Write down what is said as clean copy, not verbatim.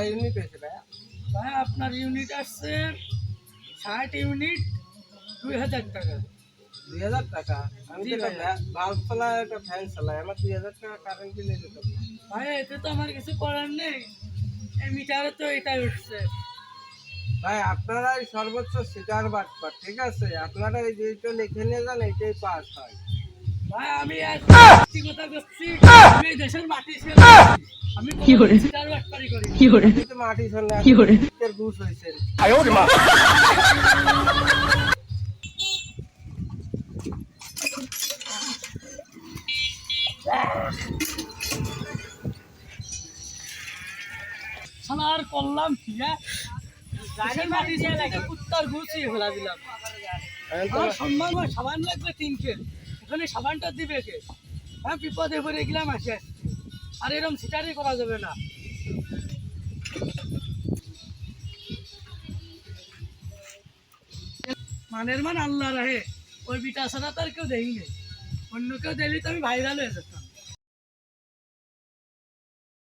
কয় ইউনিট হয়েছে ভাইয়া? ভাই আপনার ইউনিট আসছে 60 ইউনিট 2000 টাকা। 2000 টাকা? আমি জি তো ভাইয়া। বাল্ব চালাই, একটা ফ্যান চালাই, আমার 2000 টাকা কারেন্ট বিল যেত। ভাই এতে তো আমার কিছু করার নেই, এই মিটারে তো এটাই উঠছে। ভাই আপনারাই সর্বোচ্চ সিটার বাটপার, ঠিক আছে? আপনারা এই যেটা লিখে নিয়ে যান এইটাই পাস হয়। ভাই আমি আর সত্যি কথা করছি, আমি এই দেশের মাটি ছেড়ে আমি কোনো সিটার বাটপারি করি না। আপনি তো মাটি শুনলে ঘুষ হয়েছেন। শালা আর করলাম কি দেশের মাটি ছেড়ে কুত্তার ঘুষিয়ে ফেলা দিলাম। আমার সম্মান হয় সাবান লাগবে 3 কেজি, এখানে সাবানটা দিবে কে? হ্যাঁ বিপদে পড়ে গেলাম আসছি, আর এরকম সিটারই করা যাবে না। মানের মান আল্লাহ রাহে, ওই বিটা ছাড়া তার কেউ দেয়নি, অন্য কেউ দিলে তো আমি ভাইরাল হয়ে যেতাম।